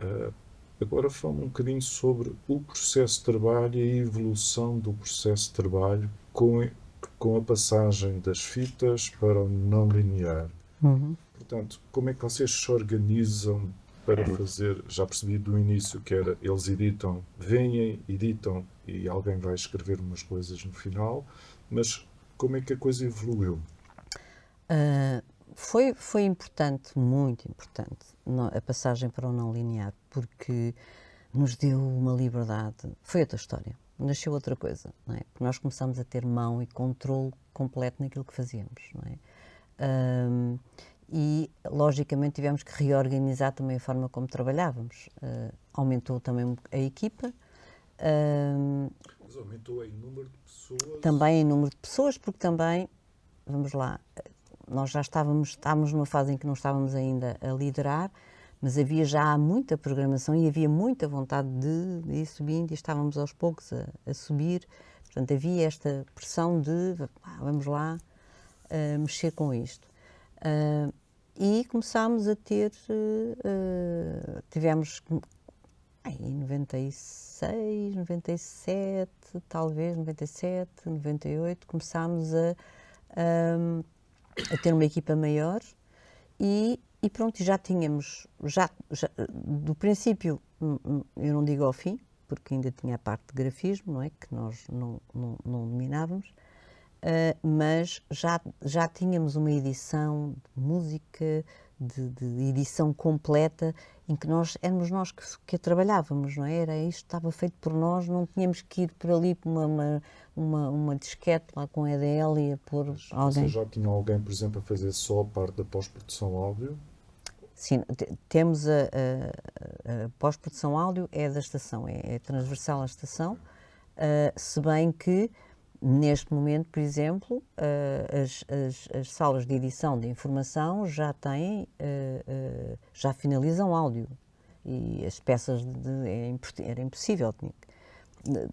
Uh, Agora fala um bocadinho sobre o processo de trabalho e a evolução do processo de trabalho com a passagem das fitas para o não linear. Uhum. Portanto, como é que vocês se organizam para fazer? Já percebi do início que era eles editam, vêm, editam e alguém vai escrever umas coisas no final, mas como é que a coisa evoluiu? Uh, foi importante, muito importante, a passagem para o não linear, porque nos deu uma liberdade. Foi outra história. Nasceu outra coisa, não é? Porque nós começámos a ter mão e controle completo naquilo que fazíamos, não é? Um, e, logicamente, tivemos que reorganizar também a forma como trabalhávamos. Aumentou também a equipa, Mas aumentou aí o número de pessoas. também em número de pessoas, porque também, vamos lá, nós já estávamos numa fase em que não estávamos ainda a liderar, mas havia já muita programação e havia muita vontade de ir subindo e estávamos aos poucos a subir. Portanto, havia esta pressão de vamos lá mexer com isto. E começámos a ter, tivemos em 96, 97, talvez, 97, 98, começámos a ter uma equipa maior e pronto, já tínhamos, do princípio, eu não digo ao fim, porque ainda tinha a parte de grafismo, não é? Que nós não dominávamos, mas já tínhamos uma edição de música, de edição completa, em que éramos nós que a trabalhávamos, não é? Era isto, estava feito por nós, não tínhamos que ir por ali para uma disquete lá com EDL e a pôr Mas vocês alguém. já tinham alguém, por exemplo, a fazer só a parte da pós-produção áudio? Sim, temos a pós-produção áudio é da estação, é transversal à estação, se bem que neste momento, por exemplo, as salas de edição de informação já têm, já finalizam áudio e as peças era impossível,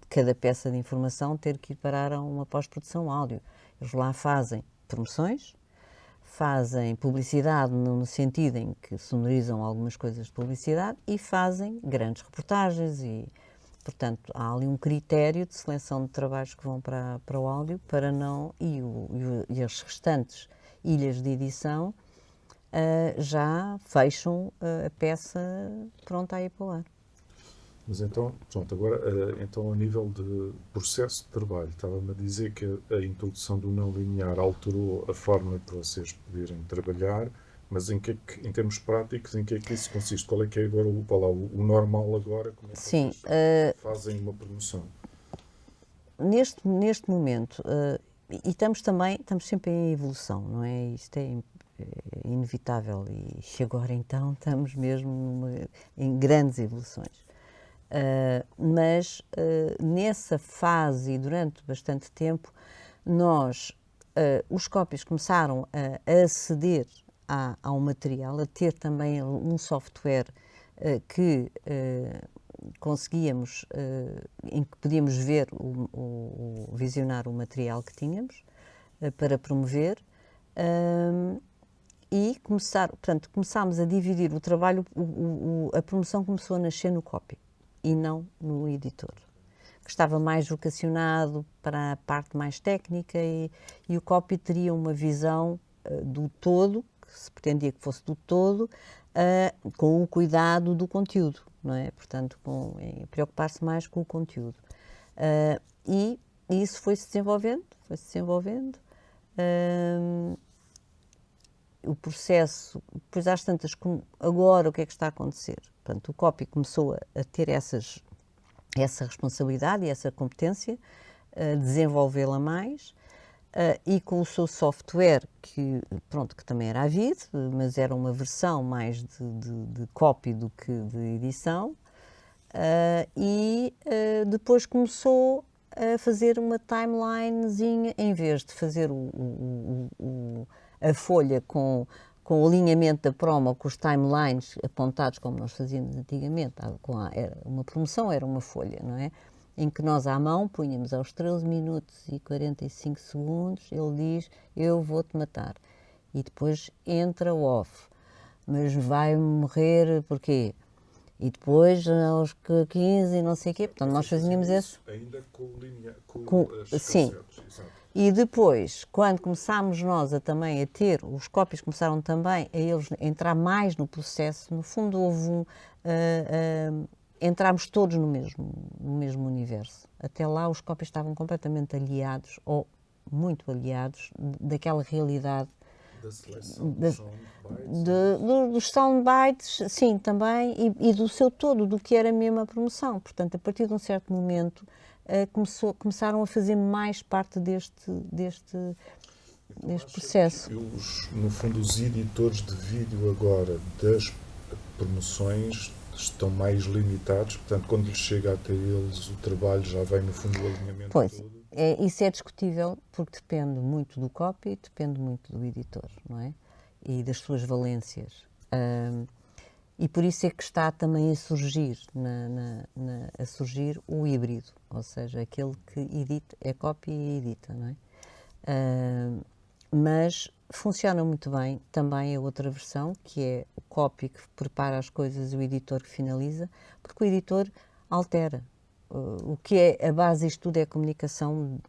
cada peça de informação ter que ir parar a uma pós-produção áudio. Eles lá fazem promoções, fazem publicidade no sentido em que sonorizam algumas coisas de publicidade e fazem grandes reportagens e, portanto, há ali um critério de seleção de trabalhos que vão para o áudio para não e as restantes ilhas de edição já fecham a peça pronta a ir para o ar. Mas então, pronto, agora, então a nível de processo de trabalho, estava-me a dizer que a introdução do não linear alterou a forma de vocês poderem trabalhar, mas em termos práticos, em que é que isso consiste? Qual é que é agora vá lá, o normal agora? Como é que Sim, vocês fazem uma promoção? neste momento, e estamos sempre em evolução, não é? Isto é inevitável e agora então estamos mesmo em grandes evoluções. Mas nessa fase e durante bastante tempo, os cópios começaram a aceder ao material, a ter também um software que conseguíamos, em que podíamos ver, visionar o material que tínhamos para promover. E portanto, começámos a dividir o trabalho, a promoção começou a nascer no copy e não no editor, que estava mais vocacionado para a parte mais técnica e o copy teria uma visão do todo, que se pretendia que fosse do todo, com o cuidado do conteúdo, não é? Portanto, preocupar-se mais com o conteúdo. E isso foi-se desenvolvendo, o processo, depois às tantas, agora o que é que está a acontecer? Portanto, o copy começou a ter essa responsabilidade e essa competência, desenvolvê-la mais, e com o seu software, que também era a Vid, mas era uma versão mais de copy do que de edição, depois começou a fazer uma timelinezinha, em vez de fazer a folha com o alinhamento da promo, com os timelines apontados como nós fazíamos antigamente. Uma promoção era uma folha, não é? Em que nós à mão punhamos aos 13 minutos e 45 segundos, ele diz, eu vou-te matar. E depois entra o off. Mas vai morrer porquê? E depois, aos 15 e não sei o quê, portanto, nós fazíamos esse. Ainda com, Com- as sim. cassetes, exato. E depois, quando começámos nós a também a ter, os cópias começaram também a eles entrar mais no processo, no fundo houve entramos todos no mesmo universo. Até lá os cópias estavam completamente aliados, ou muito aliados, daquela realidade Da seleção da- dos soundbites. dos soundbites, sim, também, e do seu todo, do que era mesmo a promoção. Portanto, a partir de um certo momento, começaram a fazer mais parte deste Acha processo. que no fundo, os editores de vídeo agora das promoções estão mais limitados, portanto, quando lhes chega até eles, o trabalho já vem, no fundo, o alinhamento Pois, todo. isso é discutível porque depende muito do copy, depende muito do editor, não é? E das suas valências. E por isso é que está também a surgir, a surgir o híbrido, ou seja, aquele que edita, é copy e edita, não é? Mas funciona muito bem também a outra versão, que é o copy que prepara as coisas e o editor que finaliza, porque o editor altera. O que é a base disto tudo é a comunicação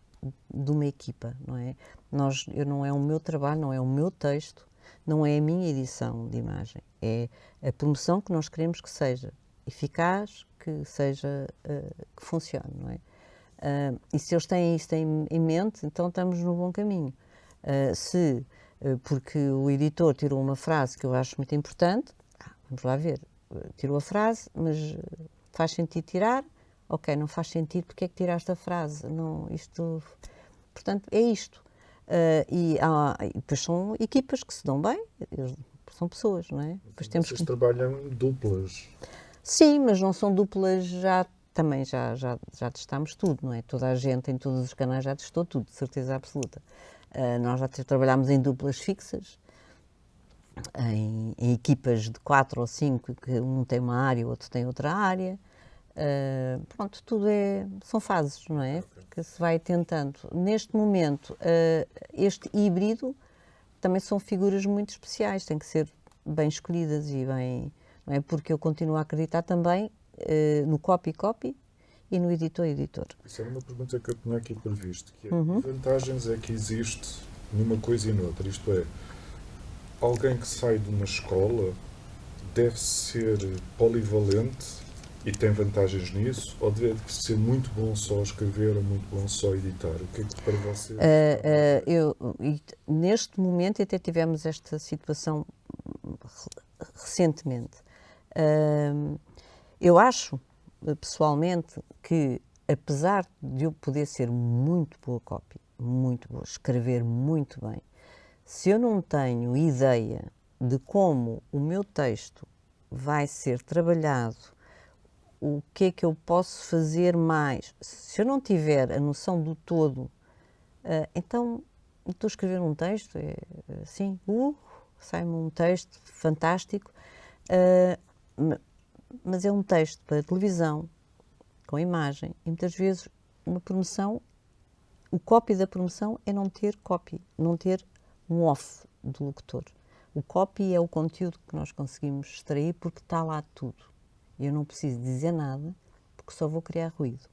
de uma equipa, não é? Não é o meu trabalho, não é o meu texto, não é a minha edição de imagem, é a promoção que nós queremos que seja eficaz, que seja, que funcione, não é? E se eles têm isto em mente, então estamos no bom caminho. Porque o editor tirou uma frase que eu acho muito importante, vamos lá ver, tirou a frase, mas faz sentido tirar? Ok, não faz sentido, porque é que tiraste a frase? Não, portanto, é isto. E depois são equipas que se dão bem, são pessoas, não é? Depois temos Vocês trabalham em duplas. Sim, mas não são duplas, também já testámos tudo, não é? Toda a gente em todos os canais já testou tudo, de certeza absoluta. Nós já trabalhámos em duplas fixas, em equipas de 4 ou 5, que um tem uma área, o outro tem outra área. Pronto, são fases, não é? Que se vai tentando. Neste momento, este híbrido também são figuras muito especiais, têm que ser bem escolhidas e bem, não é? Porque eu continuo a acreditar também no copy e no editor. Isso era uma pergunta que eu tinha aqui previsto, que é, que vantagens é que existe numa coisa e noutra? Isto é, alguém que sai de uma escola deve ser polivalente e tem vantagens nisso, ou deve ser muito bom só a escrever ou muito bom só a editar? O que é que para vocês... Neste momento até tivemos esta situação recentemente. Eu acho, pessoalmente, que apesar de eu poder ser muito boa copy, muito boa, escrever muito bem, se eu não tenho ideia de como o meu texto vai ser trabalhado, o que é que eu posso fazer mais, se eu não tiver a noção do todo, então estou a escrever um texto, assim, sai-me um texto fantástico, mas é um texto para televisão, com imagem, e muitas vezes uma promoção, o copy da promoção é não ter copy, não ter um off do locutor. O copy é o conteúdo que nós conseguimos extrair porque está lá tudo. Eu não preciso dizer nada porque só vou criar ruído,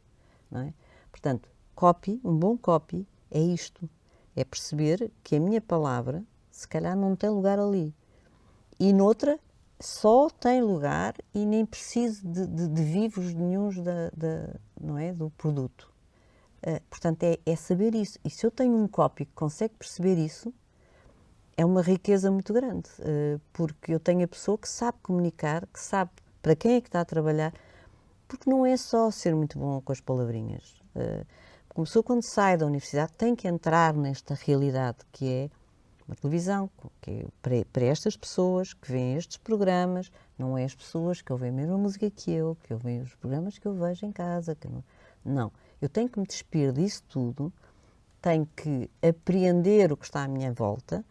não é? Portanto, copy, um bom copy é isto, é perceber que a minha palavra se calhar não tem lugar ali e noutra só tem lugar e nem preciso de vivos nenhuns não é, do produto. Portanto, é saber isso. E se eu tenho um copy que consegue perceber isso, é uma riqueza muito grande, porque eu tenho a pessoa que sabe comunicar, que sabe para quem é que está a trabalhar, porque não é só ser muito bom com as palavrinhas. Uma pessoa, quando sai da universidade, tem que entrar nesta realidade que é uma televisão, que é para estas pessoas que veem estes programas, não é as pessoas que ouvem a mesma música que ouvem os programas que eu vejo em casa. Não, eu tenho que me despir disso tudo, tenho que apreender o que está à minha volta,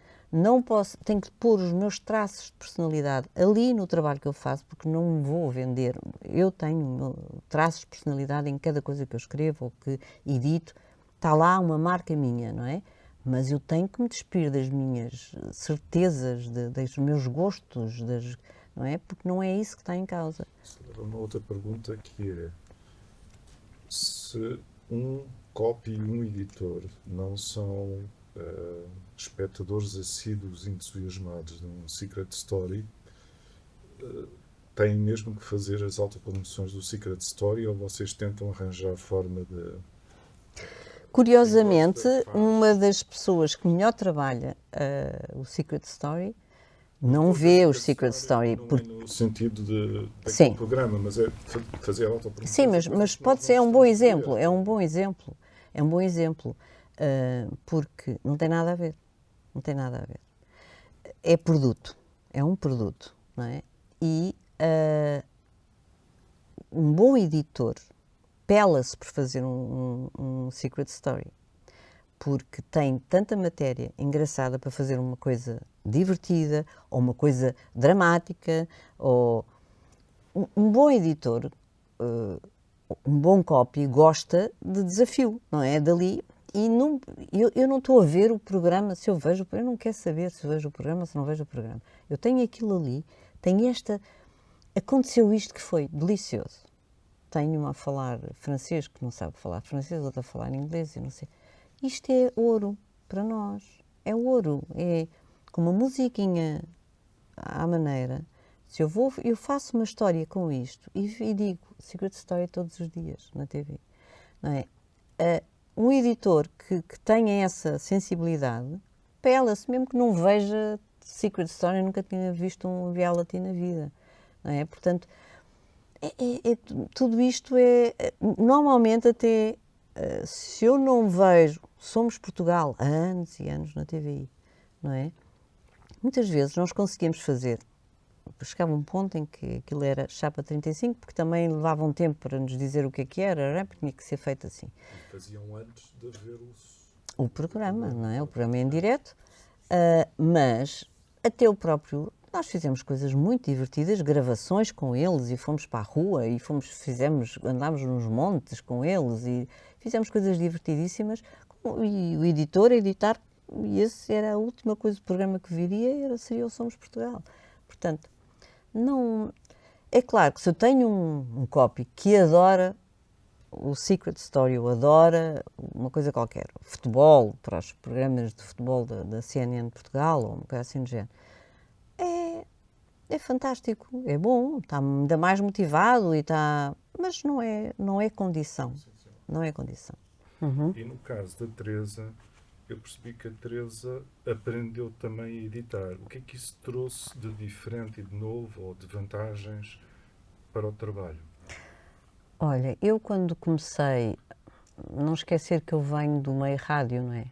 tenho que pôr os meus traços de personalidade ali no trabalho que eu faço, porque não me vou vender. Eu tenho traços de personalidade em cada coisa que eu escrevo ou que edito, está lá uma marca minha, não é? Mas eu tenho que me despir das minhas certezas, dos meus gostos, não é? Porque não é isso que está em causa. Isso leva a uma outra pergunta que é: se um copy e um editor não são espectadores assíduos entusiasmados de um Secret Story, têm mesmo que fazer as autopromoções do Secret Story ou vocês tentam arranjar forma de. Curiosamente, Quem gosta, faz. uma das pessoas que melhor trabalha o Secret Story não Porque vê a o Secret Story. não é no sentido daquele Sim. programa, mas é fazer a autopromoção. Sim, mas pode ser, é um bom exemplo, é um bom exemplo, porque não tem nada a ver, não tem nada a ver. É produto, é um produto, não é? E um bom editor pela-se por fazer um Secret Story, porque tem tanta matéria engraçada para fazer uma coisa divertida, ou uma coisa dramática, ou um bom editor, um bom copy, gosta de desafio, não é? Dali, e não, eu não estou a ver o programa, se eu vejo, eu não quero saber se vejo o programa, se não vejo o programa. Eu tenho aquilo ali, tenho aconteceu isto que foi delicioso. Tenho-me a falar francês, que não sabe falar francês, outra a falar inglês, e não sei. Isto é ouro para nós, é ouro, é com uma musiquinha à maneira. Se eu faço uma história com isto e digo Secret Story todos os dias na TV, não é? Um editor que tenha essa sensibilidade, pela-se, mesmo que não veja Secret Story, nunca tinha visto um reality na vida, não é? Portanto, tudo isto normalmente até, se eu não vejo Somos Portugal há anos e anos na TVI, não é? Muitas vezes nós conseguimos fazer, chegava um ponto em que aquilo era chapa 35, porque também levava um tempo para nos dizer o que era, porque tinha que ser feito assim. E faziam antes de ver o programa, não é? O programa em direto, mas até o próprio, nós fizemos coisas muito divertidas, gravações com eles e fomos para a rua e andámos nos montes com eles e fizemos coisas divertidíssimas e o editor a editar, e esse era a última coisa do programa que viria, seria o Somos Portugal. Portanto, não, é claro que se eu tenho um copy que adora o Secret Story, ou adora uma coisa qualquer, futebol, para os programas de futebol da CNN de Portugal, ou uma coisa assim do género, é fantástico, é bom, está ainda mais motivado e está, mas não é condição, não é condição. E no caso da Teresa, eu percebi que a Teresa aprendeu também a editar. O que é que isso trouxe de diferente e de novo, ou de vantagens para o trabalho? Olha, eu quando comecei, não esquecer que eu venho do meio rádio, não é?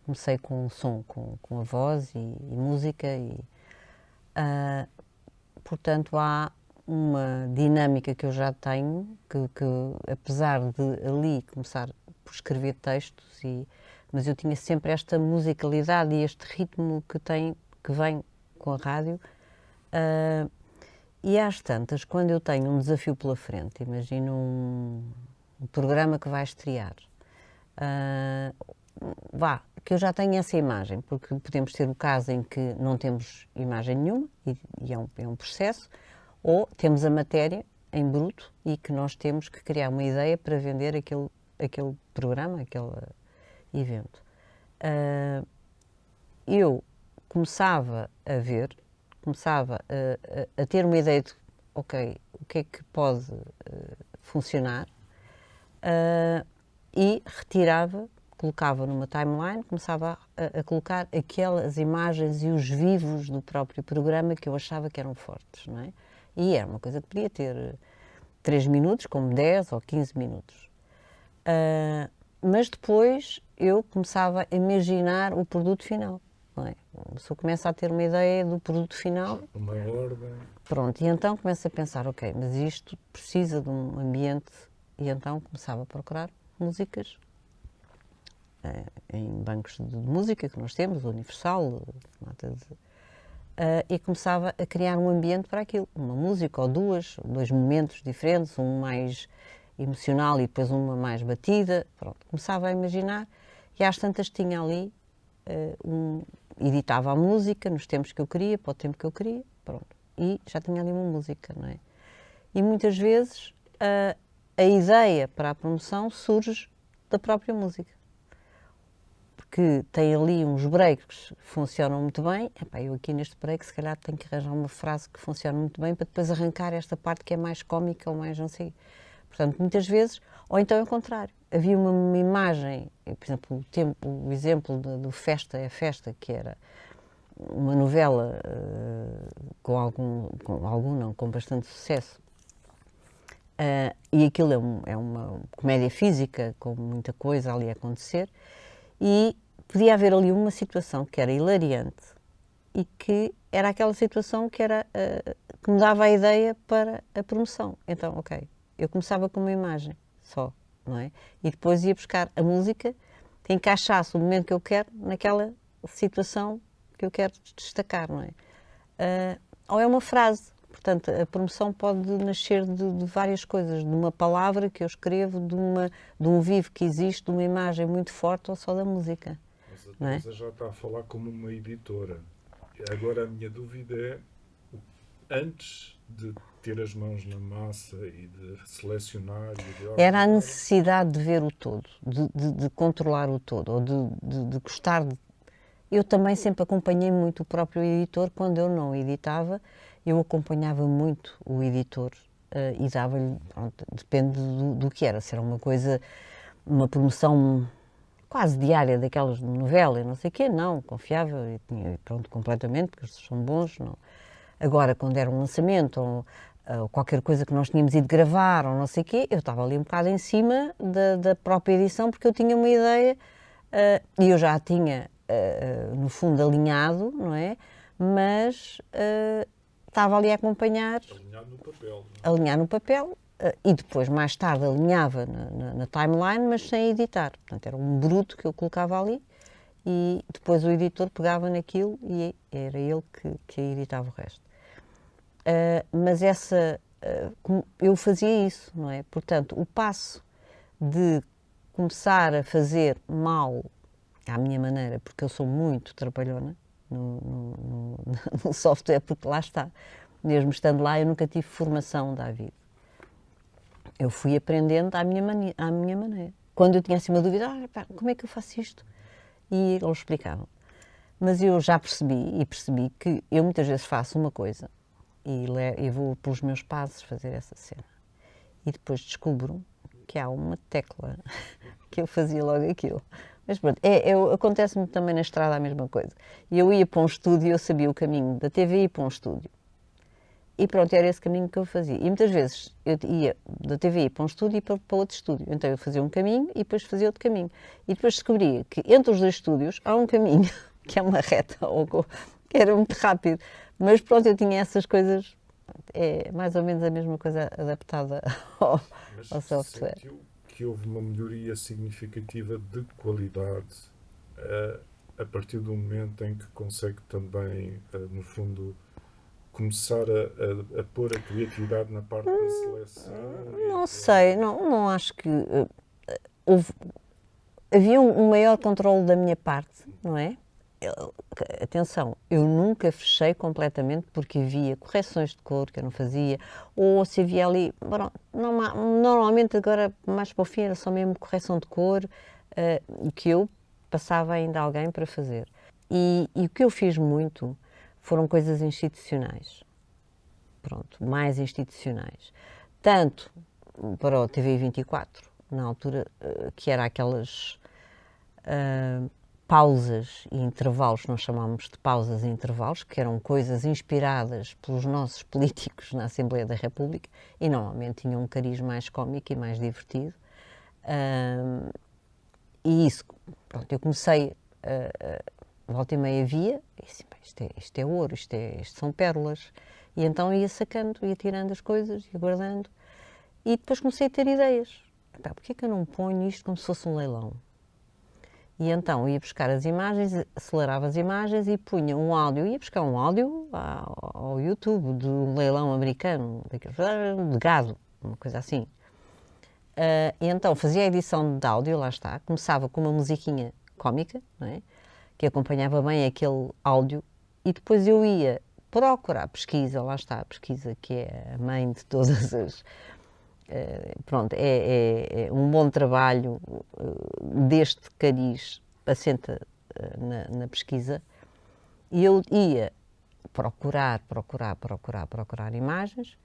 Comecei com o som, com a voz e música portanto há uma dinâmica que eu já tenho, que apesar de ali começar por escrever textos, mas eu tinha sempre esta musicalidade e este ritmo que vem com a rádio. E às tantas, quando eu tenho um desafio pela frente, imagino um programa que vai estrear, que eu já tenho essa imagem, porque podemos ter o caso em que não temos imagem nenhuma, e é um processo, ou temos a matéria em bruto e que nós temos que criar uma ideia para vender aquele programa, aquele evento. Eu começava a ter uma ideia de, ok, o que é que pode funcionar, e retirava, colocava numa timeline, começava a colocar aquelas imagens e os vivos do próprio programa que eu achava que eram fortes, não é? E era uma coisa que podia ter 3 minutos, como 10 ou 15 minutos. Mas depois eu começava a imaginar o produto final, não é? A pessoa começa a ter uma ideia do produto final. Uma ordem. Pronto, e então começa a pensar, ok, mas isto precisa de um ambiente, e então começava a procurar músicas em bancos de música que nós temos, Universal, e começava a criar um ambiente para aquilo, uma música ou dois momentos diferentes, um mais emocional e depois uma mais batida, pronto, começava a imaginar, e às tantas tinha ali, editava a música nos tempos que eu queria, para o tempo que eu queria, pronto, e já tinha ali uma música, não é? E muitas vezes a ideia para a promoção surge da própria música. Porque tem ali uns breaks que funcionam muito bem. Epá, eu aqui neste break se calhar tenho que arranjar uma frase que funcione muito bem para depois arrancar esta parte que é mais cómica ou mais não sei. Portanto, muitas vezes, ou então é o contrário. Havia uma imagem, por exemplo, o exemplo do Festa é Festa, que era uma novela com bastante sucesso. E aquilo é uma comédia física, com muita coisa ali a acontecer. E podia haver ali uma situação que era hilariante e que era aquela situação que me dava a ideia para a promoção. Então, ok, eu começava com uma imagem só, não é? E depois ia buscar a música que encaixasse o momento que eu quero naquela situação que eu quero destacar, não é? Ou é uma frase. Portanto, a promoção pode nascer de várias coisas, de uma palavra que eu escrevo, de um vivo que existe, de uma imagem muito forte ou só da música. Mas a Não é? Teresa já está a falar como uma editora. Agora a minha dúvida é, antes de ter as mãos na massa e de selecionar e de Era a organizar, necessidade de ver o todo, de controlar o todo, ou de gostar de... Eu também sempre acompanhei muito o próprio editor. Quando eu não editava, eu acompanhava muito o editor e dava-lhe, depende do que era, se era uma coisa, uma promoção quase diária daquelas de novela e não sei o quê, não, confiava e tinha, pronto, completamente, porque eles são bons, não. Agora, quando era um lançamento ou qualquer coisa que nós tínhamos ido gravar ou não sei o quê, eu estava ali um bocado em cima da própria edição, porque eu tinha uma ideia e eu já a tinha, no fundo, alinhado, não é? Mas estava ali a acompanhar, alinhado no papel. alinhar no papel e depois, mais tarde, alinhava na timeline, mas sem editar. Portanto, era um bruto que eu colocava ali e depois o editor pegava naquilo e era ele que editava o resto. Mas eu fazia isso, não é? Portanto, o passo de começar a fazer mal à minha maneira, porque eu sou muito trabalhona no software, porque lá está, mesmo estando lá, eu nunca tive formação da vida. Eu fui aprendendo à minha maneira. Quando eu tinha assim uma dúvida, como é que eu faço isto? E eles explicavam. Mas eu já percebi que eu muitas vezes faço uma coisa e vou pelos meus passos fazer essa cena. E depois descubro que há uma tecla que eu fazia logo aquilo. Mas pronto, acontece-me também na estrada a mesma coisa. Eu ia para um estúdio, eu sabia o caminho da TV para um estúdio. E pronto, era esse caminho que eu fazia. E muitas vezes eu ia da TV para um estúdio e para outro estúdio. Então eu fazia um caminho e depois fazia outro caminho. E depois descobria que entre os dois estúdios há um caminho, que é uma reta, que era muito rápido. Mas pronto, eu tinha essas coisas, é mais ou menos a mesma coisa adaptada ao software. Sentiu que houve uma melhoria significativa de qualidade a partir do momento em que consegue também, no fundo, começar a pôr a criatividade na parte da seleção? Não sei, não acho que havia um maior controle da minha parte, não é? Atenção, eu nunca fechei completamente porque havia correções de cor que eu não fazia, ou se havia ali, normalmente agora mais para o fim era só mesmo correção de cor, que eu passava ainda a alguém para fazer. E o que eu fiz muito foram coisas institucionais, pronto, mais institucionais. Tanto para o TV 24, na altura, que era aquelas pausas e intervalos, nós chamávamos de pausas e intervalos, que eram coisas inspiradas pelos nossos políticos na Assembleia da República e normalmente tinham um cariz mais cómico e mais divertido. E isso, pronto, eu comecei, volta e meia via, e assim, isto é ouro, isto são pérolas. E então ia sacando, ia tirando as coisas, ia guardando. E depois comecei a ter ideias. Porquê é que eu não ponho isto como se fosse um leilão? E então ia buscar as imagens, acelerava as imagens e punha um áudio. Ia buscar um áudio ao YouTube de um leilão americano, de gado, uma coisa assim. E então fazia a edição de áudio, lá está. Começava com uma musiquinha cómica, não é? Que acompanhava bem aquele áudio. E depois eu ia procurar pesquisa, lá está a pesquisa que é a mãe de todas as... pronto, é um bom trabalho deste cariz assenta na pesquisa, e eu ia procurar imagens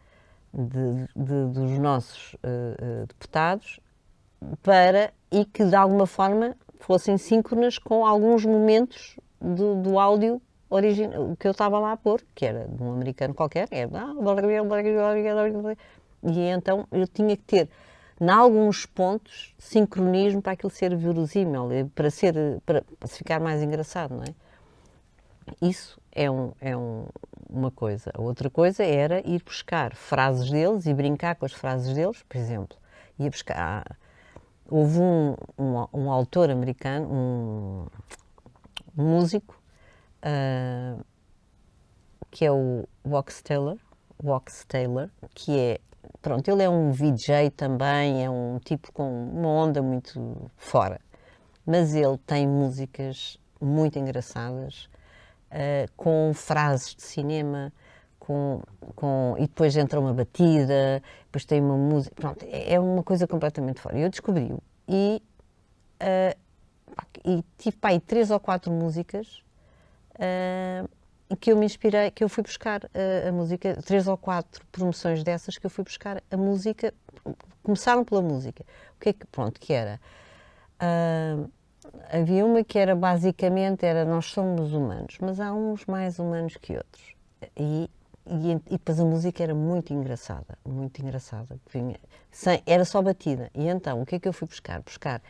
dos nossos deputados e que de alguma forma fossem síncronas com alguns momentos do áudio original que eu estava lá a pôr, que era de um americano qualquer, e então eu tinha que ter, em alguns pontos, sincronismo para aquilo ser verosímil, para se ficar mais engraçado, não é? Isso é uma coisa. A outra coisa era ir buscar frases deles e brincar com as frases deles, por exemplo. Ia buscar... Houve um autor americano, um músico, que é o Wax Taylor, que é... Pronto, ele é um VJ também, é um tipo com uma onda muito fora. Mas ele tem músicas muito engraçadas, com frases de cinema, e depois entra uma batida, depois tem uma música, pronto, é uma coisa completamente fora. Eu descobri-o e tive para aí 3 ou 4 músicas que eu me inspirei, que eu fui buscar a música, 3 ou 4 promoções dessas que eu fui buscar a música, começaram pela música. O que é que, pronto, que era? Havia uma que era basicamente, nós somos humanos, mas há uns mais humanos que outros. E depois a música era muito engraçada, era só batida. E então, o que é que eu fui buscar? Buscar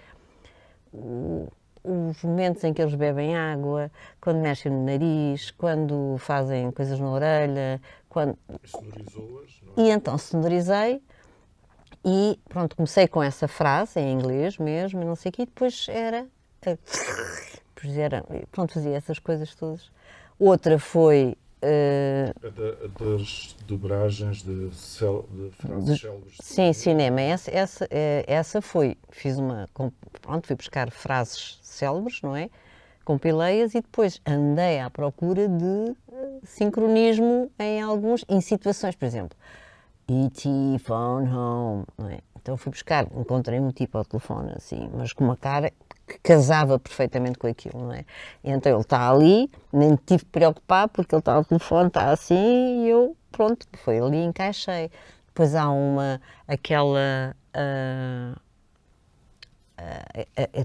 os momentos em que eles bebem água, quando mexem no nariz, quando fazem coisas na orelha, Sonorizou-as, não é? E então sonorizei e pronto, comecei com essa frase em inglês mesmo, e não sei o quê, e depois pronto, fazia essas coisas todas. Outra foi... Das dobragens de frases célebres. Sim, cinema. Essa foi, pronto, fui buscar frases célebres, não é? Compilei-as e depois andei à procura de sincronismo em situações, por exemplo, E.T. phone home, não é? Então fui buscar, encontrei um tipo ao telefone assim, mas com uma cara que casava perfeitamente com aquilo, não é? E então ele está ali, nem me tive que preocupar porque ele está ao telefone, está assim, e eu, pronto, foi ali e encaixei. Depois há aquela...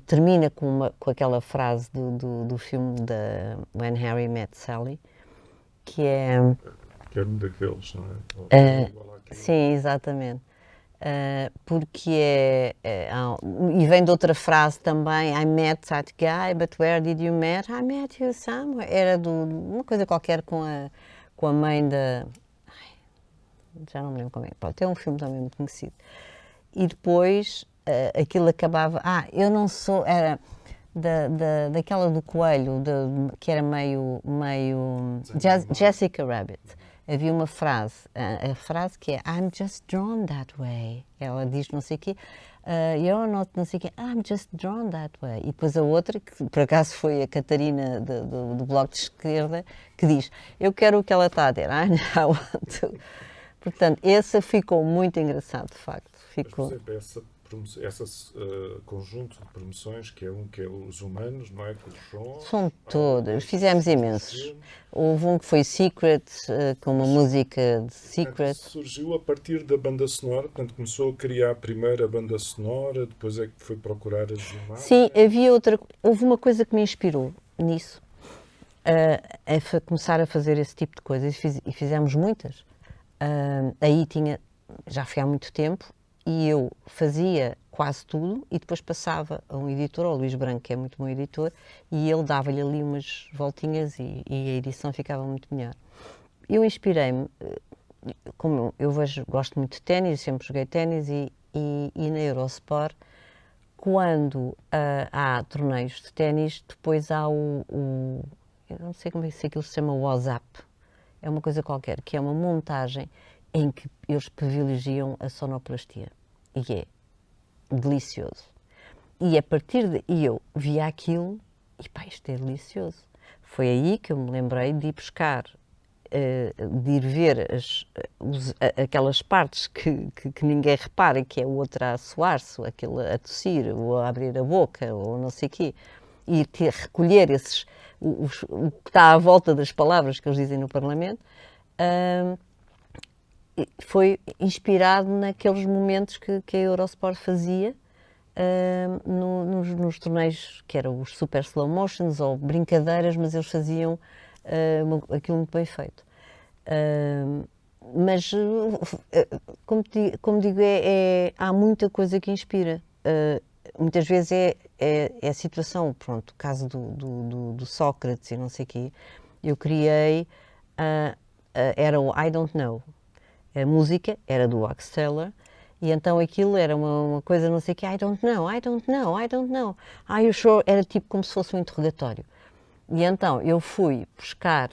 termina com aquela frase do filme da When Harry Met Sally, que é... Que era um daqueles, não é? Igual àquilo. Sim, exatamente. Porque e vem de outra frase também, I met that guy, but where did you meet? I met you somewhere. Era uma coisa qualquer com a mãe da... já não me lembro como é. Pronto, é um filme também muito conhecido. E depois aquilo acabava... eu não sou... Era daquela do coelho, que era meio Jessica Rabbit. Havia uma frase, a frase que é I'm just drawn that way. Ela diz não sei o quê, you're not não sei o quê, I'm just drawn that way. E depois a outra, que por acaso foi a Catarina do Bloco de Esquerda, que diz, eu quero o que ela está a dizer, I want to. Portanto, essa ficou muito engraçado, de facto. Mas, por exemplo, esse conjunto de promoções que é os humanos, não é? Com os sons. São todas, fizemos imensos. Houve um que foi Secret, com uma música de Secret. Surgiu a partir da banda sonora, portanto começou a criar primeiro a banda sonora, depois é que foi procurar as imagens. Sim, houve uma coisa que me inspirou nisso, a começar a fazer esse tipo de coisas, e fizemos muitas. Aí já foi há muito tempo, e eu fazia quase tudo e depois passava a um editor, ao Luís Branco, que é muito bom editor, e ele dava-lhe ali umas voltinhas e a edição ficava muito melhor. Eu inspirei-me, como eu gosto muito de ténis, sempre joguei ténis, e na Eurosport, quando há torneios de ténis, depois há eu não sei como é que aquilo se chama, o WhatsApp, é uma coisa qualquer, que é uma montagem em que eles privilegiam a sonoplastia. E é delicioso. E a partir e eu via aquilo e isto é delicioso. Foi aí que eu me lembrei de ir buscar de ir ver aquelas partes que ninguém repara, que é o outro a suar-se, aquele a tossir, ou a abrir a boca, ou não sei o quê, e recolher o que está à volta das palavras que eles dizem no Parlamento, foi inspirado naqueles momentos que a Eurosport fazia nos torneios, que eram os super slow motions ou brincadeiras, mas eles faziam aquilo muito bem feito. Mas, como digo, há muita coisa que inspira. Muitas vezes é a situação, pronto, o caso do Sócrates e não sei o quê. Eu criei, era o I Don't Know. A música era do Wax Teller, e então aquilo era uma coisa não sei o quê, I don't know, I don't know, I don't know. Are you sure? Era tipo como se fosse um interrogatório. E então eu fui buscar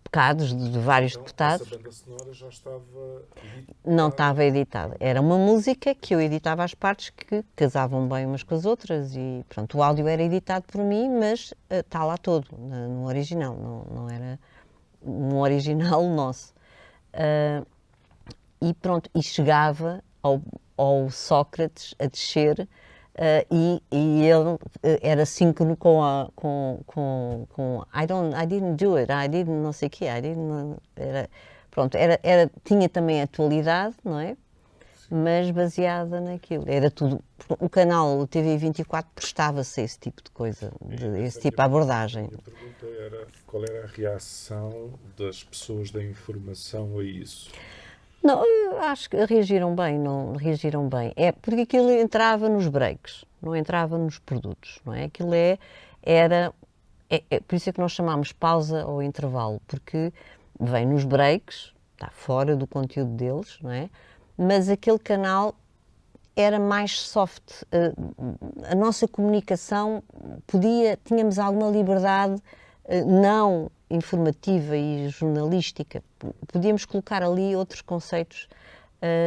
pecados de vários Então, deputados. essa banda sonora já estava editada? Não estava editada. Era uma música que eu editava as partes que casavam bem umas com as outras e, pronto, o áudio era editado por mim, mas está lá todo, no original, não era um original nosso. E pronto, e chegava ao Sócrates a descer e ele era síncrono com I didn't do it, I didn't não sei o quê, pronto, tinha também atualidade, não é? Mas baseada naquilo. Era tudo. O canal, o TV24, prestava-se a esse tipo de coisa, esse tipo de abordagem. A minha pergunta era qual era a reação das pessoas da informação a isso? Não, eu acho que reagiram bem, não reagiram bem. É porque aquilo entrava nos breaks, não entrava nos produtos, não é? Aquilo era por isso é que nós chamamos pausa ou intervalo, porque vem nos breaks, está fora do conteúdo deles, não é? Mas aquele canal era mais soft. A nossa comunicação tínhamos alguma liberdade não informativa e jornalística. Podíamos colocar ali outros conceitos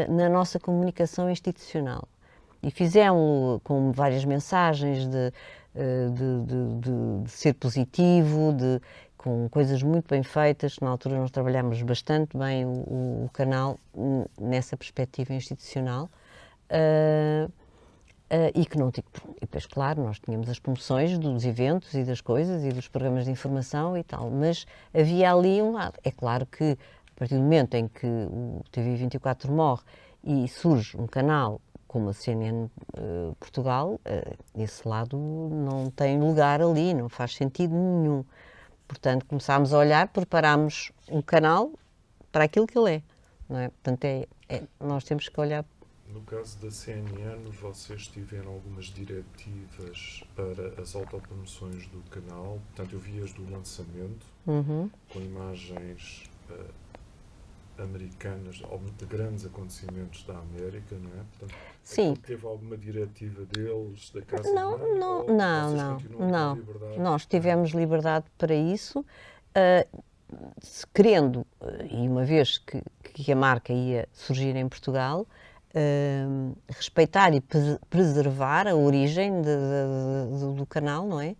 na nossa comunicação institucional. E fizemos com várias mensagens de ser positivo, com coisas muito bem feitas. Na altura nós trabalhámos bastante bem o canal nessa perspectiva institucional. E que não e depois, claro, nós tínhamos as promoções dos eventos e das coisas e dos programas de informação e tal, mas havia ali um lado. É claro que a partir do momento em que o TV24 morre e surge um canal como a CNN Portugal, esse lado não tem lugar ali, não faz sentido nenhum. Portanto, começámos a olhar, preparámos um canal para aquilo que ele é, não é? Portanto, nós temos que olhar. No caso da CNN, vocês tiveram algumas diretivas para as autopromoções do canal. Portanto, eu vi as do lançamento, com imagens americanas, de grandes acontecimentos da América, não é? Portanto, sim. Teve alguma diretiva deles, da Casa Não, Mãe? não, Ou não, vocês não, continuam com não. liberdade? Nós tivemos liberdade para isso, querendo, e uma vez que a marca ia surgir em Portugal, respeitar e preservar a origem do canal, não é?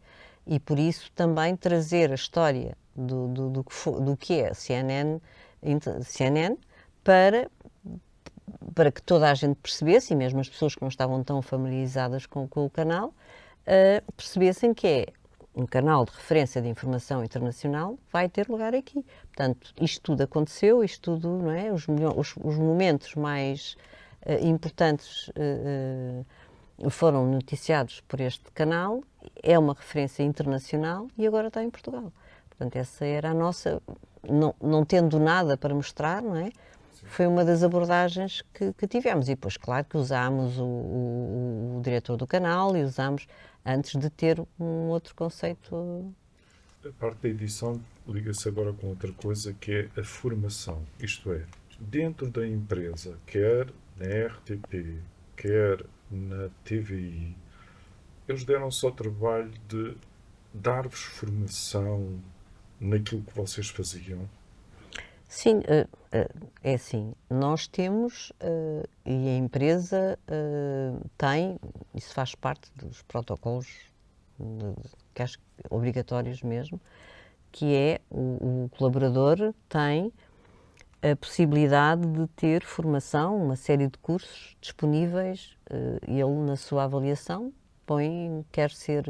E por isso também trazer a história do que é a CNN para que toda a gente percebesse, e mesmo as pessoas que não estavam tão familiarizadas com o canal, percebessem que é um canal de referência de informação internacional, vai ter lugar aqui. Portanto, isto tudo aconteceu, isto tudo, não é? Os momentos mais importantes foram noticiados por este canal, é uma referência internacional e agora está em Portugal. Portanto, essa era a nossa, não tendo nada para mostrar, não é? Foi uma das abordagens que tivemos. E depois, claro, que usámos o diretor do canal e usámos antes de ter um outro conceito. A parte da edição liga-se agora com outra coisa, que é a formação. Isto é, dentro da empresa, quer na RTP, quer na TVI, eles deram-se ao trabalho de dar-vos formação naquilo que vocês faziam? Sim, é assim, nós temos, e a empresa tem, isso faz parte dos protocolos, que acho que obrigatórios mesmo, que é o colaborador tem a possibilidade de ter formação, uma série de cursos disponíveis, ele na sua avaliação põe, quer ser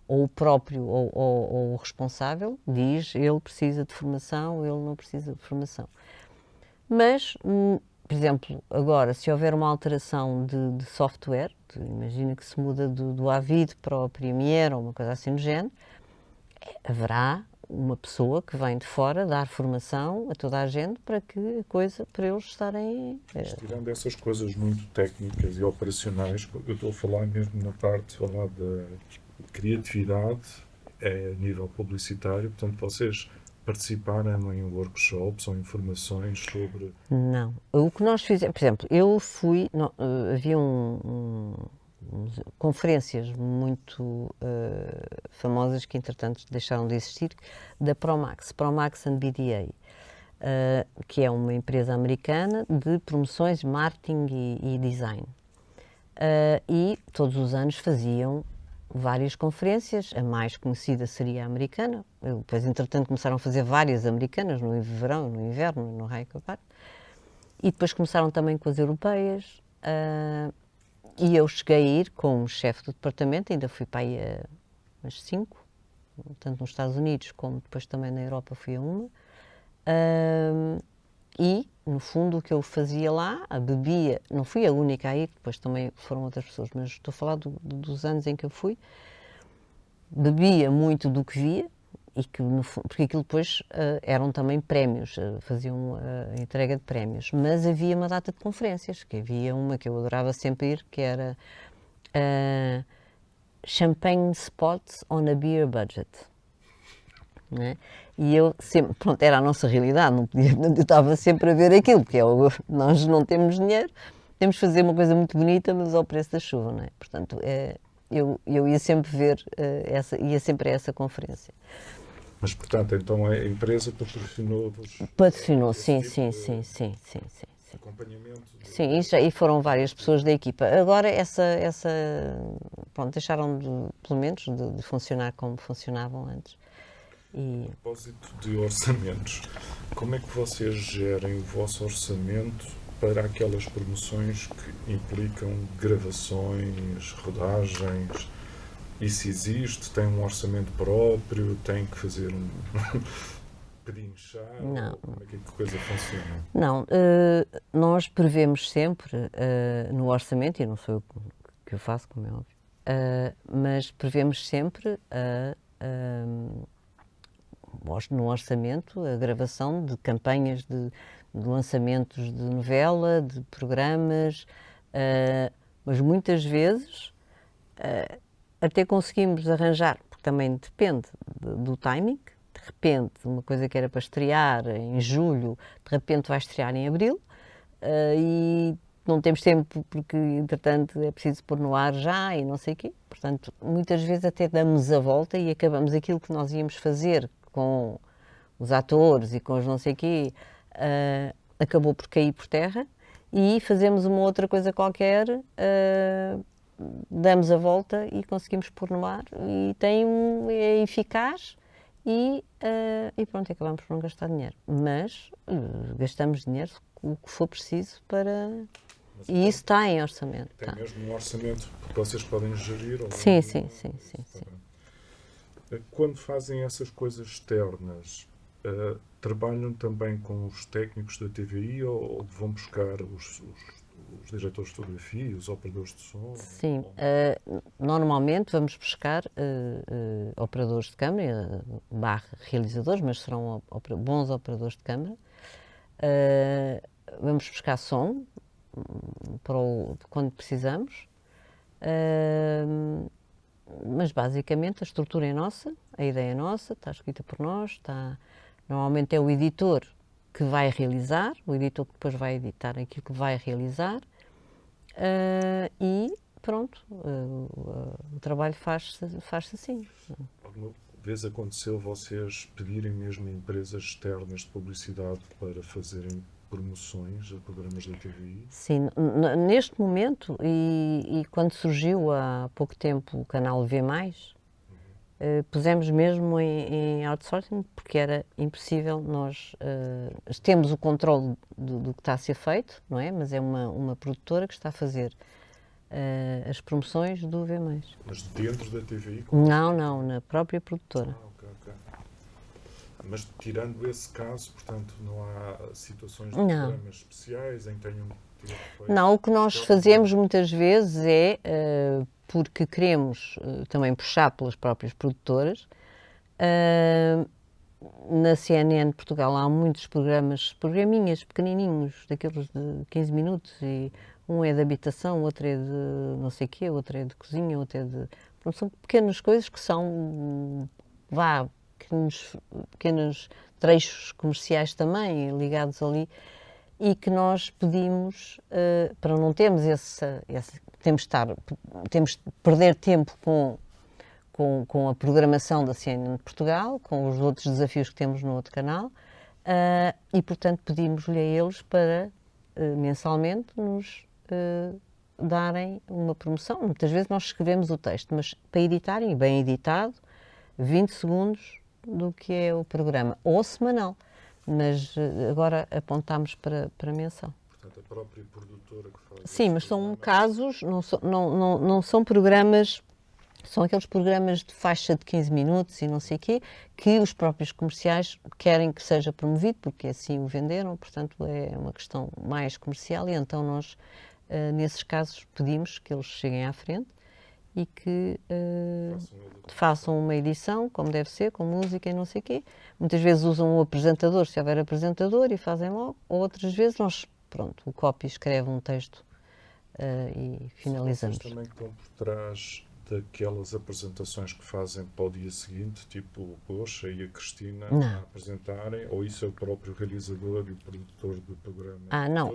ou o próprio ou o responsável, diz ele precisa de formação, ele não precisa de formação. Mas, por exemplo, agora, se houver uma alteração de software, imagina que se muda do Avid para o Premiere ou uma coisa assim do género, haverá uma pessoa que vem de fora dar formação a toda a gente para que a coisa, para eles estarem... Mas tirando essas coisas muito técnicas e operacionais, eu estou a falar mesmo na parte, falar da criatividade a nível publicitário, portanto vocês participaram em workshops ou informações sobre... Não. O que nós fizemos, por exemplo, eu fui, havia conferências muito famosas que entretanto deixaram de existir, da Promax and BDA, que é uma empresa americana de promoções, marketing e design. E todos os anos faziam várias conferências, a mais conhecida seria a americana, depois entretanto começaram a fazer várias americanas, no verão, no inverno, no raio que eu paro, e depois começaram também com as europeias, e eu cheguei a ir como chefe do departamento, ainda fui para aí a umas 5, tanto nos Estados Unidos como depois também na Europa fui a uma, e no fundo o que eu fazia lá, bebia, não fui a única a ir, depois também foram outras pessoas, mas estou a falar dos anos em que eu fui, bebia muito do que via, e que, porque aquilo depois eram também prémios, faziam a entrega de prémios, mas havia uma data de conferências, que havia uma que eu adorava sempre ir, que era Champagne Spots on a Beer Budget. Né? E eu sempre, pronto, era a nossa realidade, não podia, eu estava sempre a ver aquilo, porque nós não temos dinheiro, temos de fazer uma coisa muito bonita, mas ao preço da chuva, não é? Portanto, eu ia sempre ver, ia sempre a essa conferência. Mas, portanto, então a empresa patrocinou-vos... Patrocinou, sim. Acompanhamento? Sim, e foram várias pessoas da equipa. Agora, pronto, deixaram pelo menos, de funcionar como funcionavam antes. A propósito de orçamentos, como é que vocês gerem o vosso orçamento para aquelas promoções que implicam gravações, rodagens? Isso existe? Tem um orçamento próprio? Tem que fazer pedinchar? Não. Como é que a coisa funciona? Não, nós prevemos sempre no orçamento, e não sou eu que o faço, como é óbvio, mas prevemos sempre no orçamento a gravação de campanhas de lançamentos de novela, de programas, mas muitas vezes até conseguimos arranjar, porque também depende do timing. De repente, uma coisa que era para estrear em julho, de repente vai estrear em abril, e não temos tempo porque, entretanto, é preciso pôr no ar já e não sei o quê. Portanto, muitas vezes até damos a volta e acabamos aquilo que nós íamos fazer com os atores e com os não sei o quê, acabou por cair por terra e fazemos uma outra coisa qualquer, damos a volta e conseguimos pôr no ar e é eficaz e pronto, acabamos por não gastar dinheiro. Mas gastamos dinheiro o que for preciso para... E isso está em orçamento. Tem mesmo um orçamento que vocês podem gerir? Ou sim. Quando fazem essas coisas externas, trabalham também com os técnicos da TVI ou vão buscar os diretores de fotografia, os operadores de som? Sim, normalmente vamos buscar operadores de câmara, realizadores, mas serão bons operadores de câmara. Vamos buscar som quando precisamos, mas basicamente a estrutura é nossa, a ideia é nossa, está escrita por nós, normalmente é o editor que vai realizar, o editor que depois vai editar aquilo que vai realizar, e pronto, o trabalho faz-se assim. Alguma vez aconteceu vocês pedirem mesmo a empresas externas de publicidade para fazerem promoções a programas da TVI? Sim, neste momento, e quando surgiu há pouco tempo o canal V+, pusemos mesmo em outsourcing porque era impossível. Nós temos o controle do que está a ser feito, não é? Mas é uma produtora que está a fazer as promoções do V+. Mas dentro da TVI? Não, na própria produtora. Ok, ok. Mas tirando esse caso, portanto, não há situações de Não. programas especiais em que tenham tido feito? Não, o que nós fazemos muitas vezes é, porque queremos também puxar pelas próprias produtoras, na CNN de Portugal há muitos programinhas pequenininhos, daqueles de 15 minutos, e um é de habitação, outro é de não sei o quê, outro é de cozinha, outro é de... Pronto, são pequenas coisas que são, pequenos trechos comerciais também, ligados ali, e que nós pedimos, para não termos temos de perder tempo com a programação da CNN de Portugal, com os outros desafios que temos no outro canal, e portanto pedimos-lhe a eles para mensalmente nos darem uma promoção. Muitas vezes nós escrevemos o texto, mas para editarem, bem editado, 20 segundos do que é o programa, ou semanal, mas agora apontámos para mensal. Portanto, a própria produtora que faz. Sim, mas são casos, não são programas, são aqueles programas de faixa de 15 minutos e não sei o quê, que os próprios comerciais querem que seja promovido, porque assim o venderam, portanto é uma questão mais comercial, e então nós, nesses casos, pedimos que eles cheguem à frente e que façam uma edição, como deve ser, com música e não sei o quê. Muitas vezes usam o apresentador, se houver apresentador, e fazem logo, ou outras vezes nós, pronto, o copy escreve um texto e finalizamos. Vocês também estão por trás daquelas apresentações que fazem para o dia seguinte, tipo o Goxa e a Cristina a apresentarem, ou isso é o próprio realizador e o produtor do programa? Não,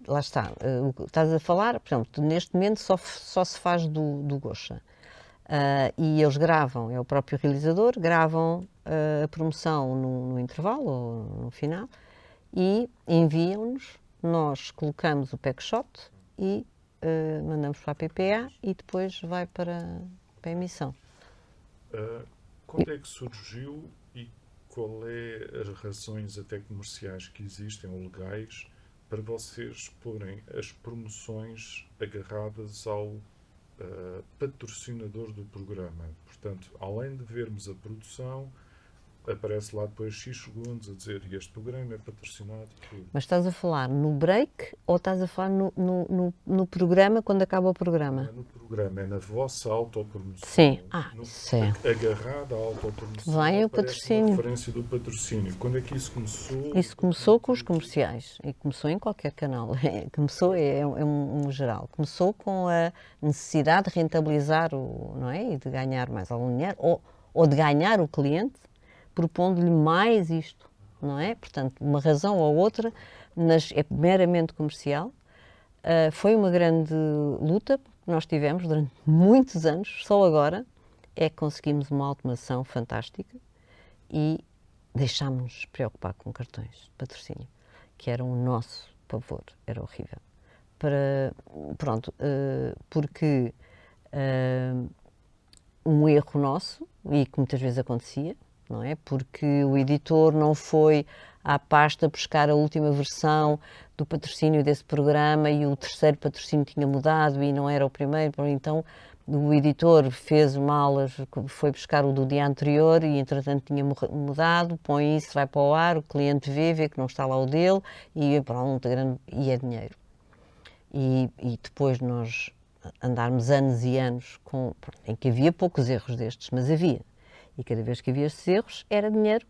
lá está, o que estás a falar, por exemplo, neste momento só se faz do Goxa, e eles gravam, é o próprio realizador, gravam a promoção no intervalo ou no final e enviam-nos, nós colocamos o packshot e mandamos para a PPA e depois vai para a emissão. Quando é que surgiu e qual é as razões até comerciais que existem ou legais para vocês porem as promoções agarradas ao patrocinador do programa? Portanto, além de vermos a produção, aparece lá depois X segundos a dizer este programa é patrocinado por... Mas estás a falar no break ou estás a falar no programa, quando acaba o programa? Não é no programa, é na vossa autopromoção. Sim, certo. Agarrada à autopromoção, Vem o aparece patrocínio. uma referência do patrocínio. Quando é que isso começou? Isso começou com os comerciais e começou em qualquer canal. Começou, é um geral. Começou com a necessidade de rentabilizar, não é? E de ganhar mais algum dinheiro, ou de ganhar o cliente, propondo-lhe mais isto, não é? Portanto, uma razão ou outra, é meramente comercial. Foi uma grande luta que nós tivemos durante muitos anos, só agora é que conseguimos uma automação fantástica e deixámos-nos preocupar com cartões de patrocínio, que eram o nosso pavor, era horrível. Porque um erro nosso, e que muitas vezes acontecia, não é? Porque o editor não foi à pasta buscar a última versão do patrocínio desse programa e o terceiro patrocínio tinha mudado e não era o primeiro, então o editor fez malas, foi buscar o do dia anterior e entretanto tinha mudado, põe isso, vai para o ar, o cliente vê que não está lá o dele e pronto, e é dinheiro. E depois nós andarmos anos e anos em que havia poucos erros destes, mas havia. E cada vez que havia estes erros, era dinheiro.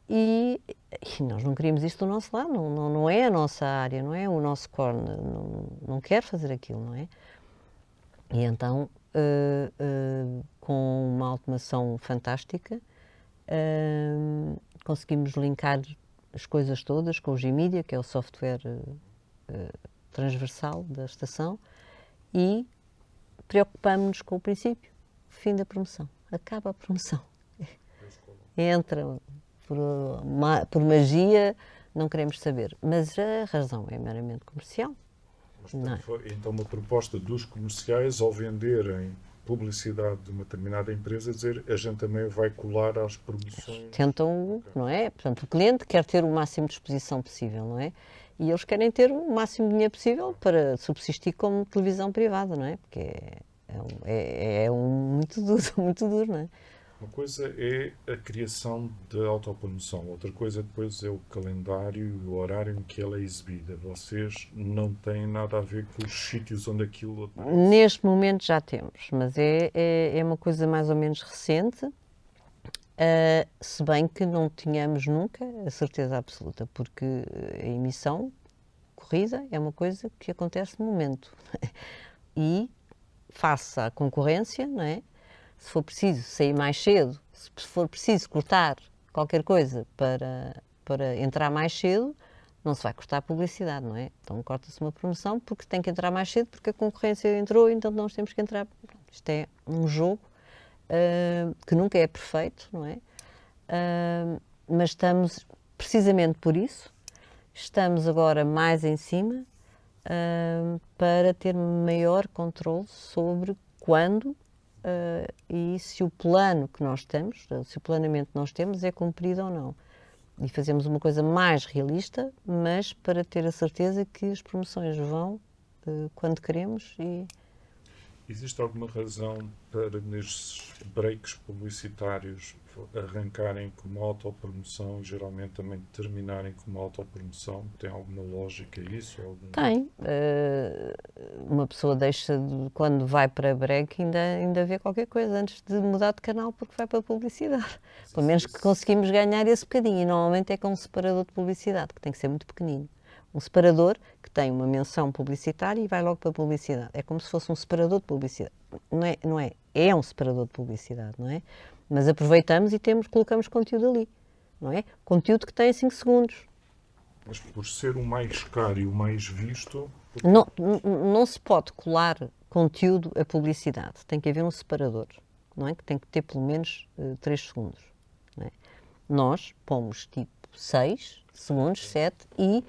E nós não queríamos isso do nosso lado, não é a nossa área, não é o nosso core, não quer fazer aquilo, não é? E então, com uma automação fantástica, conseguimos linkar as coisas todas com o Gmedia, que é o software transversal da estação, e preocupamos-nos com o princípio, fim da promoção. Acaba a promoção. Entra por magia, não queremos saber. Mas a razão é meramente comercial. Mas, portanto, foi então uma proposta dos comerciais ao venderem publicidade de uma determinada empresa, dizer a gente também vai colar às promoções. Tentam, não é? Portanto, o cliente quer ter o máximo de exposição possível, não é? E eles querem ter o máximo de dinheiro possível para subsistir como televisão privada, não é? Porque muito duro, muito duro, não é? Uma coisa é a criação de autopromoção, outra coisa depois é o calendário e o horário em que ela é exibida. Vocês não têm nada a ver com os sítios onde aquilo aparece. Neste momento já temos, mas é uma coisa mais ou menos recente, se bem que não tínhamos nunca a certeza absoluta, porque a emissão corrida é uma coisa que acontece no momento. E, face à concorrência, não é? Se for preciso sair mais cedo, se for preciso cortar qualquer coisa para entrar mais cedo, não se vai cortar publicidade, não é? Então corta-se uma promoção porque tem que entrar mais cedo, porque a concorrência entrou, então nós temos que entrar. Isto é um jogo que nunca é perfeito, não é? Mas estamos, precisamente por isso, estamos agora mais em cima para ter maior controle sobre quando e se o plano que nós temos, se o planeamento que nós temos é cumprido ou não. E fazemos uma coisa mais realista, mas para ter a certeza que as promoções vão quando queremos e... Existe alguma razão para nestes breaks publicitários arrancarem com uma autopromoção e geralmente também terminarem com uma autopromoção? Tem alguma lógica isso? Tem. Uma pessoa deixa, quando vai para break, ainda vê qualquer coisa antes de mudar de canal porque vai para a publicidade. Pelo menos que conseguimos ganhar esse bocadinho. E normalmente é com um separador de publicidade, que tem que ser muito pequenino. Um separador que tem uma menção publicitária e vai logo para a publicidade. É como se fosse um separador de publicidade. Não é? É um separador de publicidade, não é? Mas aproveitamos e colocamos conteúdo ali, não é? Conteúdo que tem 5 segundos. Mas por ser o mais caro e o mais visto... Não se pode colar conteúdo a publicidade. Tem que haver um separador, não é? Que tem que ter pelo menos 3 segundos. Não é? Nós pomos tipo 6 segundos, 7 e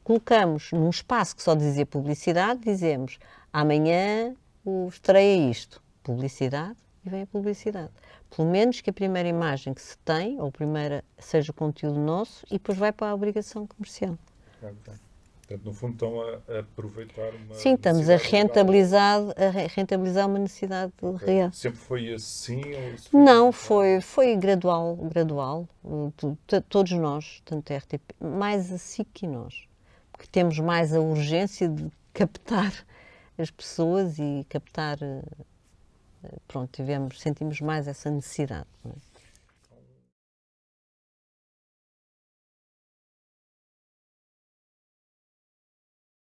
colocamos num espaço que só dizia publicidade, dizemos amanhã estreia isto, publicidade, e vem a publicidade. Pelo menos que a primeira imagem que se tem, ou a primeira, seja conteúdo nosso, e depois vai para a obrigação comercial. Portanto, no fundo estão a aproveitar uma... Sim, estamos a rentabilizar uma necessidade real. Sempre foi assim? Não, foi gradual. Todos nós, tanto a RTP, mais a SIC que nós. Porque temos mais a urgência de captar as pessoas e captar, sentimos mais essa necessidade. Não é?